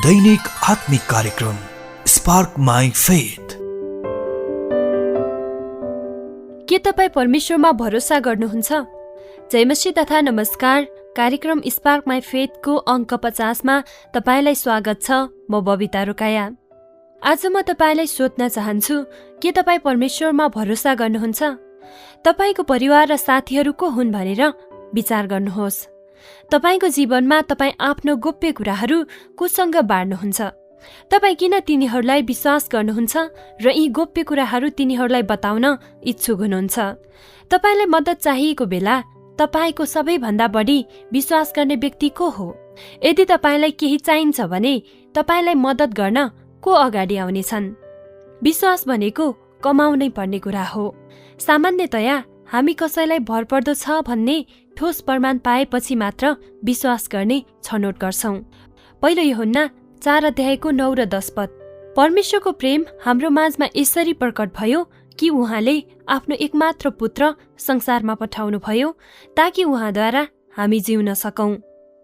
दैनिक आत्मिक कार्यक्रम spark my faith. के तपाईँ परमेश्वरमा भरोसा गर्नुहुन्छ? जयमसी तथा नमस्कार। कार्यक्रम स्पार्क माई फेथको अङ्क 50 मा तपाईलाई स्वागत छ। म बबिता रोकाया। आज म तपाईलाई सोध्न चाहन्छु, के तपाईँ परमेश्वरमा भरोसा गर्नुहुन्छ? तपाईको परिवार र साथीहरू को हुन् भनेर विचार गर्नुहोस्। तपाईको जीवनमा तपाईँ आफ्नो गोप्य कुराहरू कोसँग बाँड्नुहुन्छ? तपाईँ किन तिनीहरूलाई विश्वास गर्नुहुन्छ र यी गोप्य कुराहरू तिनीहरूलाई बताउन इच्छुक हुनुहुन्छ? तपाईलाई मद्दत चाहिएको बेला तपाईको सबैभन्दा बढी विश्वास गर्ने व्यक्ति को हो? यदि तपाईलाई केही चाहिन्छ भने तपाईलाई मद्दत गर्न को अगाडि आउनेछन्? विश्वास भनेको कमाउनै पर्ने कुरा हो। सामान्यतया हामी कसैलाई भरपर्दो छ भन्ने ठोस प्रमाण पाएपछि मात्र विश्वास गर्ने छनौट गर्छौं। पहिलो यूहन्ना 4:9 र 10 पद। परमेश्वरको प्रेम हाम्रो माझमा यसरी प्रकट भयो कि उहाँले आफ्नो एकमात्र पुत्र संसारमा पठाउनुभयो ताकि उहाँद्वारा हामी जिउन सकौं।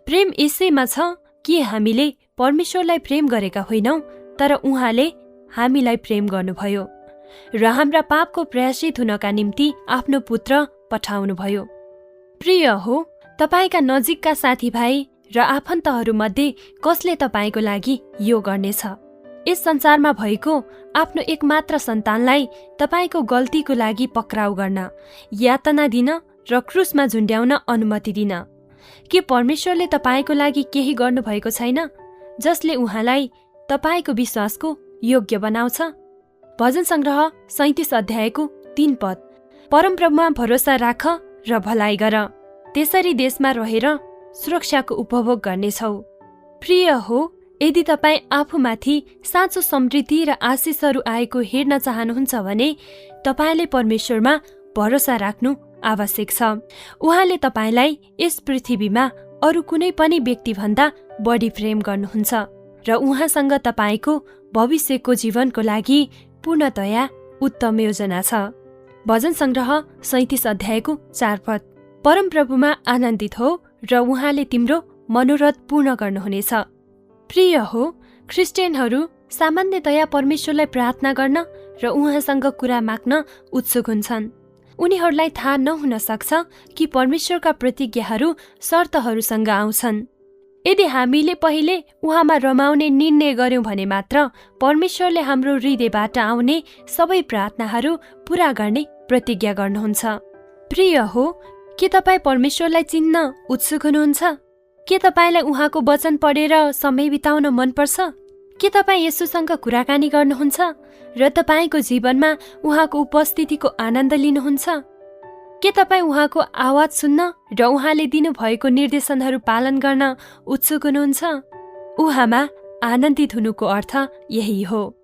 प्रेम यसैमा छ कि हामीले परमेश्वरलाई प्रेम गरेका होइनौं, तर उहाँले हामीलाई प्रेम गर्नुभयो र हाम्रा पापको प्रायश्चित हुनका निम्ति आफ्नो पुत्र पठाउनुभयो। प्रिय हो, तपाईका नजिकका साथीभाइ र आफन्तहरूमध्ये कसले तपाईको लागि यो गर्नेछ? यस संसारमा भएको आफ्नो एकमात्र सन्तानलाई तपाईको गल्तीको लागि पक्राउ गर्न, यातना दिन र क्रुसमा झुन्ड्याउन अनुमति दिन? के परमेश्वरले तपाईको लागि केही गर्नुभएको छैन जसले उहाँलाई तपाईको विश्वासको योग्य बनाउँछ? भजन संग्रह 37:3 पद। परमप्रभुमा भरोसा राख र भलाइ गर, त्यसरी देशमा रहेर सुरक्षाको उपभोग गर्नेछौ। प्रिय हो, यदि तपाईँ आफूमाथि साँचो समृद्धि र आशिषहरू आएको हेर्न चाहनुहुन्छ भने तपाईले परमेश्वरमा भरोसा राख्नु आवश्यक छ। उहाँले तपाईलाई यस पृथ्वीमा अरू कुनै पनि व्यक्तिभन्दा बढी प्रेम गर्नुहुन्छ र उहाँसँग तपाईको भविष्यको जीवनको लागि पूर्णतया उत्तम योजना छ। भजन संग्रह 37:4 पद। परमप्रभुमा आनन्दित हो र उहाँले तिम्रो मनोरथ पूर्ण गर्नुहुनेछ। प्रिय हो, क्रिस्चियनहरू सामान्यतया परमेश्वरलाई प्रार्थना गर्न र उहाँसँग कुरा माग्न उत्सुक हुन्छन्। उनीहरूलाई थाहा नहुन सक्छ कि परमेश्वरका प्रतिज्ञाहरू शर्तहरूसँग आउँछन्। यदि हामीले पहिले उहाँमा रमाउने निर्णय गर्यौं भने मात्र परमेश्वरले हाम्रो हृदयबाट आउने सबै प्रार्थनाहरू पूरा गर्ने प्रतिज्ञा गर्नुहुन्छ। प्रिय हो, के तपाईँ परमेश्वरलाई चिन्न उत्सुक हुनुहुन्छ? के तपाईलाई उहाँको वचन पढेर समय बिताउन मनपर्छ? के तपाईँ येशूसँग कुराकानी गर्नुहुन्छ र तपाईँको जीवनमा उहाँको उपस्थितिको आनन्द लिनुहुन्छ? के तपाईँ उहाँको आवाज सुन्न र उहाँले दिनुभएको निर्देशनहरू पालन गर्न उत्सुक हुनुहुन्छ? उहाँमा आनन्दित हुनुको अर्थ यही हो।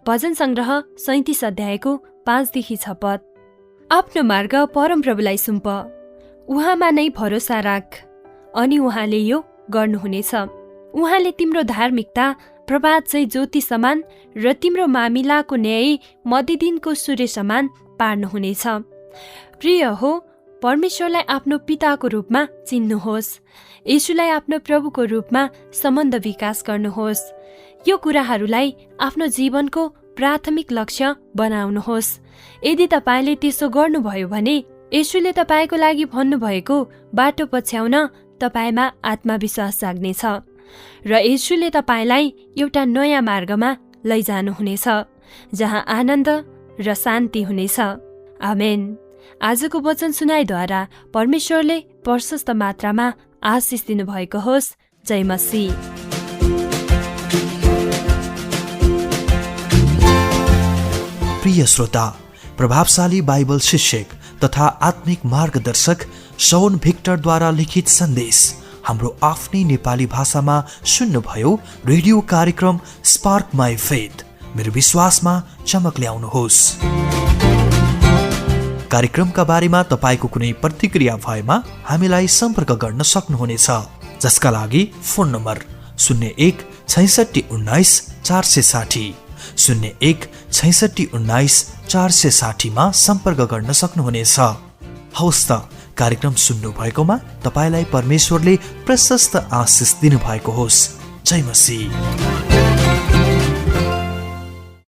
भजन संग्रह 37:5-6 पद। आफ्नो मार्ग परमप्रभुलाई सुम्प, उहाँमा नै भरोसा राख, अनि उहाँले यो गर्नुहुनेछ। उहाँले तिम्रो धार्मिकता प्रभात चाहिँ ज्योति समान र तिम्रो मामिलाको न्याय मध्यदिनको सूर्य समान पार्नुहुनेछ। प्रिय हो, परमेश्वरलाई आफ्नो पिताको रूपमा चिन्नुहोस्। येशूलाई आफ्नो प्रभुको रूपमा सम्बन्ध विकास गर्नुहोस्। यो कुराहरूलाई आफ्नो जीवनको प्राथमिक लक्ष्य बनाउनुहोस्। यदि तपाईले त्यसो गर्नुभयो भने येशूले तपाईको लागि भन्नुभएको बाटो पछ्याउन तपाईमा आत्मविश्वास जाग्नेछ र येशूले तपाईलाई एउटा नयाँ मार्गमा लैजानुहुनेछ जहाँ आनन्द र शान्ति हुनेछ। आमेन। आजको वचन सुनाइद्वारा परमेश्वरले प्रशस्त मात्रामा आशिष दिनुभएको होस्। जय मसीह। प्रिय श्रोता, प्रभावशाली बाइबल शिक्षक तथा आत्मिक मार्गदर्शक शौन भिक्टरद्वारा लिखित सन्देश हाम्रो आफ्नै नेपाली भाषामा सुन्नुभयो। रेडियो कार्यक्रम स्पार्क माई फेथ, मेरो विश्वासमा चमक ल्याउनुहोस्। कार्यक्रमका बारेमा तपाईको कुनै प्रतिक्रिया भएमा हामीलाई सम्पर्क गर्न सक्नुहुनेछ, जसका लागि फोन नम्बर 016619 460 016619 मा सम्पर्क गर्न सक्नुहुनेछ। हवस् त, कार्यक्रम सुन्नु भएकोमा तपाईलाई परमेश्वरले प्रशस्त आशिष दिनुभएको होस्। जय मसीह।